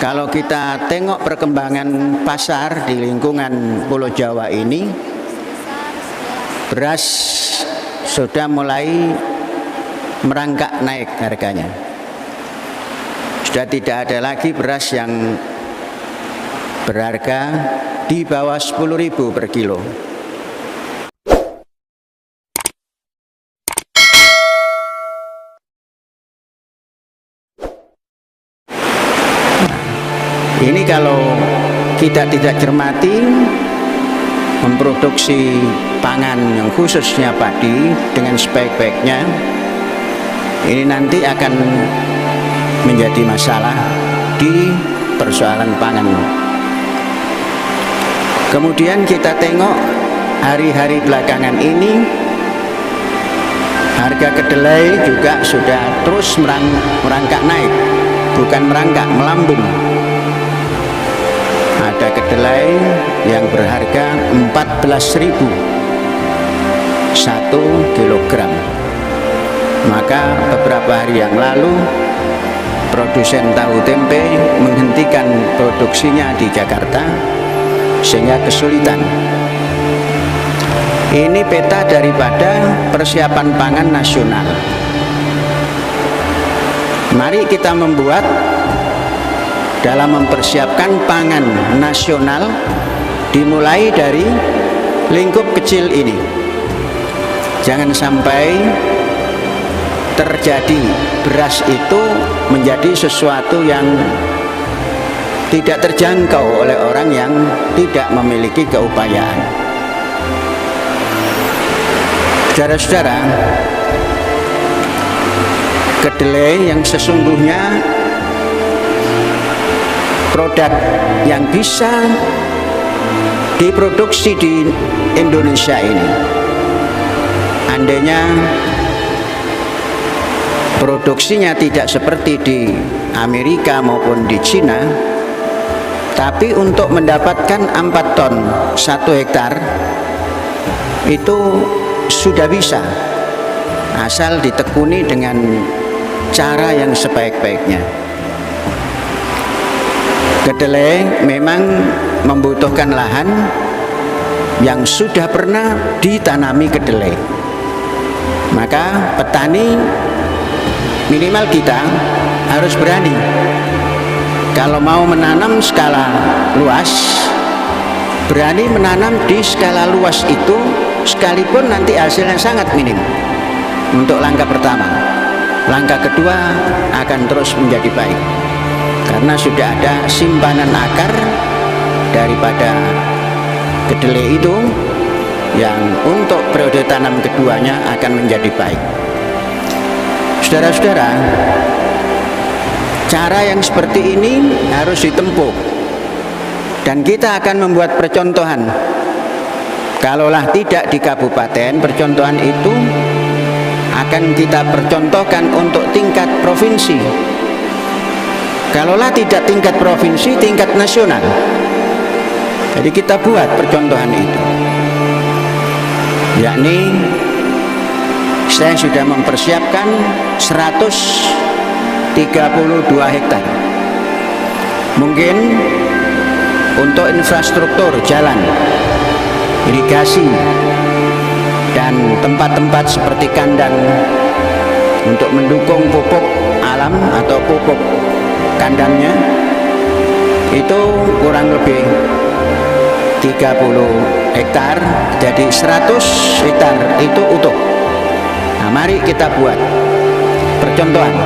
Kalau kita tengok perkembangan pasar di lingkungan Pulau Jawa ini, beras sudah mulai merangkak naik harganya. Sudah tidak ada lagi beras yang berharga di bawah 10.000 per kilo. Ini kalau kita tidak cermati memproduksi pangan yang khususnya padi dengan sebaik-baiknya, ini nanti akan menjadi masalah di persoalan pangan. Kemudian kita tengok hari-hari belakangan ini, harga kedelai juga sudah terus merangkak naik, bukan merangkak, melambung. Ada kedelai yang berharga 14.000 1 kilogram. Maka beberapa hari yang lalu produsen tahu tempe menghentikan produksinya di Jakarta sehingga kesulitan. Ini peta daripada persiapan pangan nasional. Mari kita membuat dalam mempersiapkan pangan nasional dimulai dari lingkup kecil ini. Jangan sampai terjadi beras itu menjadi sesuatu yang tidak terjangkau oleh orang yang tidak memiliki keupayaan. Saudara-saudara, kedelai yang sesungguhnya produk yang bisa diproduksi di Indonesia ini, andainya produksinya tidak seperti di Amerika maupun di Cina, tapi untuk mendapatkan 4 ton 1 hektar itu sudah bisa, asal ditekuni dengan cara yang sebaik-baiknya. Kedelai memang membutuhkan lahan yang sudah pernah ditanami kedelai. Maka petani minimal kita harus berani. Kalau mau menanam skala luas, berani menanam di skala luas itu, sekalipun nanti hasilnya sangat minim. Untuk langkah pertama, langkah kedua akan terus menjadi baik, karena sudah ada simpanan akar daripada kedelai itu yang untuk periode tanam keduanya akan menjadi baik. Saudara-saudara, cara yang seperti ini harus ditempuh, dan kita akan membuat percontohan. Kalaulah tidak di kabupaten, percontohan itu akan kita percontohkan untuk tingkat provinsi. Kalaulah tidak tingkat provinsi, tingkat nasional. Jadi kita buat percontohan itu, yakni saya sudah mempersiapkan 132 hektar. Mungkin untuk infrastruktur jalan, irigasi, dan tempat-tempat seperti kandang untuk mendukung pupuk alam atau pupuk kandangnya, itu kurang lebih 30 hektar, jadi 100 hektar itu utuh. Nah, mari kita buat percontohan.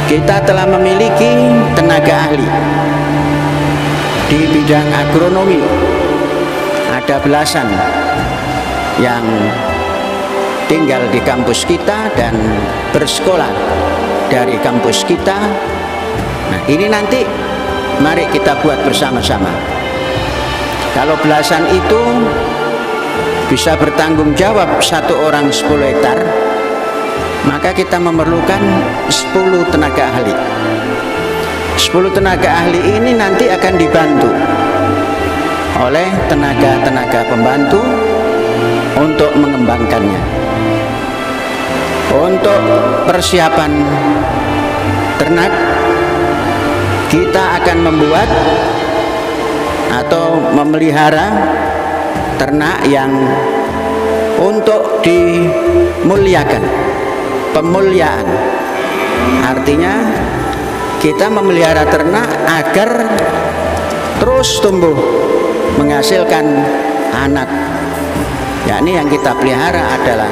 Kita telah memiliki tenaga ahli di bidang agronomi, ada belasan yang tinggal di kampus kita dan bersekolah dari kampus kita. Nah, ini nanti mari kita buat bersama-sama. Kalau belasan itu bisa bertanggung jawab 1 orang 10 hektar, maka kita memerlukan 10 tenaga ahli. 10 tenaga ahli ini nanti akan dibantu oleh tenaga-tenaga pembantu untuk mengembangkannya. Untuk persiapan ternak kita akan membuat atau memelihara ternak yang untuk dimuliakan, pemuliaan. Artinya kita memelihara ternak agar terus tumbuh menghasilkan anak. Yakni yang kita pelihara adalah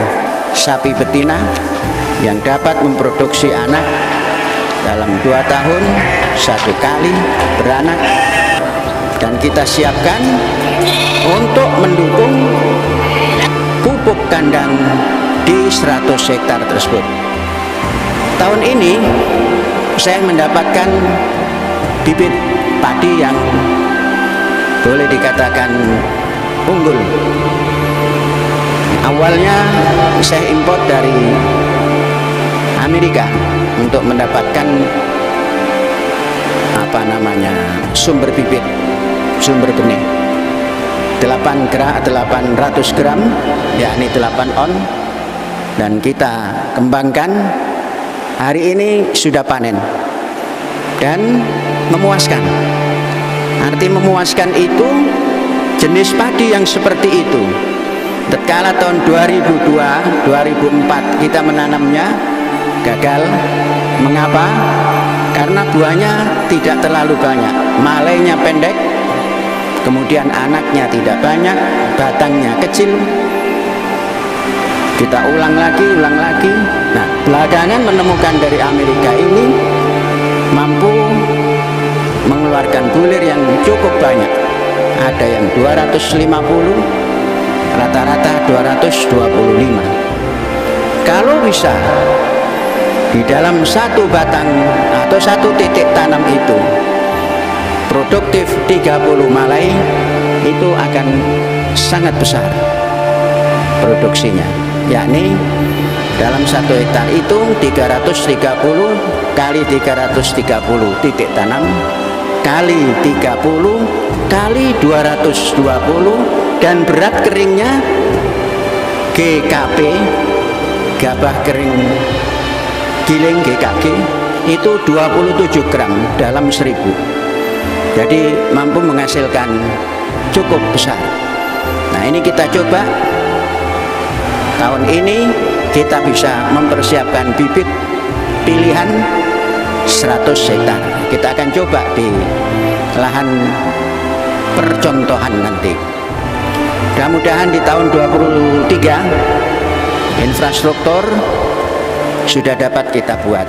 sapi betina yang dapat memproduksi anak dalam 2 tahun 1 kali beranak, dan kita siapkan untuk mendukung pupuk kandang di 100 hektar tersebut. Tahun ini saya mendapatkan bibit padi yang boleh dikatakan unggul. Awalnya saya import dari Amerika untuk mendapatkan sumber bibit, sumber benih 800 gram, yakni 8 on, dan kita kembangkan. Hari ini sudah panen dan memuaskan. Arti memuaskan itu jenis padi yang seperti itu. Tatkala tahun 2002, 2004 kita menanamnya gagal. Mengapa? Karena buahnya tidak terlalu banyak, malainya pendek, kemudian anaknya tidak banyak, batangnya kecil. Kita ulang lagi. Nah, belakangan menemukan dari Amerika ini mampu mengeluarkan bulir yang cukup banyak. Ada yang 250, rata-rata 225. Kalau bisa di dalam satu batang atau satu titik tanam itu produktif 30 malai, itu akan sangat besar produksinya. Yakni dalam 1 hektar itu 330 kali 330 titik tanam kali 30 kali 220, dan berat keringnya GKP, gabah kering giling GKG, itu 27 gram dalam 1000. Jadi mampu menghasilkan cukup besar. Nah, ini kita coba tahun ini, kita bisa mempersiapkan bibit pilihan 100 hektar. Kita akan coba di lahan percontohan nanti. Mudah-mudahan di tahun 2023 infrastruktur sudah dapat kita buat.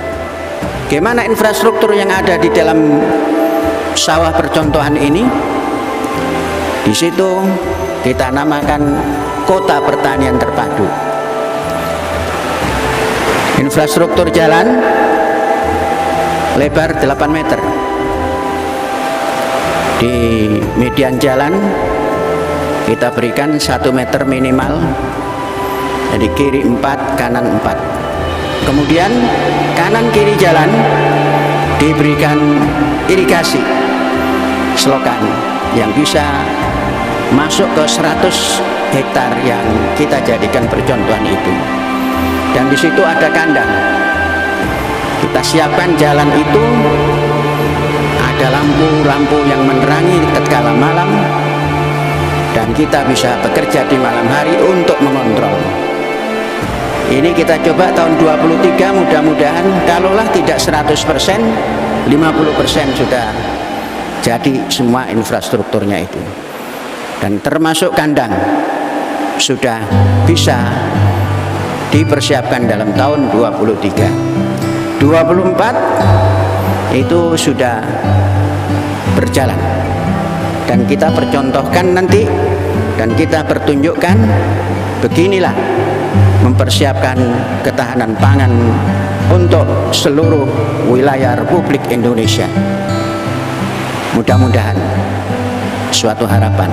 Gimana infrastruktur yang ada di dalam sawah percontohan ini? Di situ kita namakan kota pertanian terpadu. Infrastruktur jalan lebar 8 meter. Di median jalan kita berikan 1 meter minimal, jadi kiri 4, kanan 4. Kemudian kanan kiri jalan diberikan irigasi selokan yang bisa masuk ke 100 hektar yang kita jadikan percontohan itu. Dan di situ ada kandang. Kita siapkan jalan itu, ada lampu-lampu yang menerangi tatkala malam, dan kita bisa bekerja di malam hari untuk mengontrol. Ini kita coba tahun 23, mudah-mudahan kalaulah tidak 100%, 50% sudah jadi semua infrastrukturnya itu. Dan termasuk kandang sudah bisa dipersiapkan dalam tahun 23. 24 itu sudah berjalan, dan kita percontohkan nanti, dan kita pertunjukkan beginilah mempersiapkan ketahanan pangan untuk seluruh wilayah Republik Indonesia. Mudah-mudahan suatu harapan.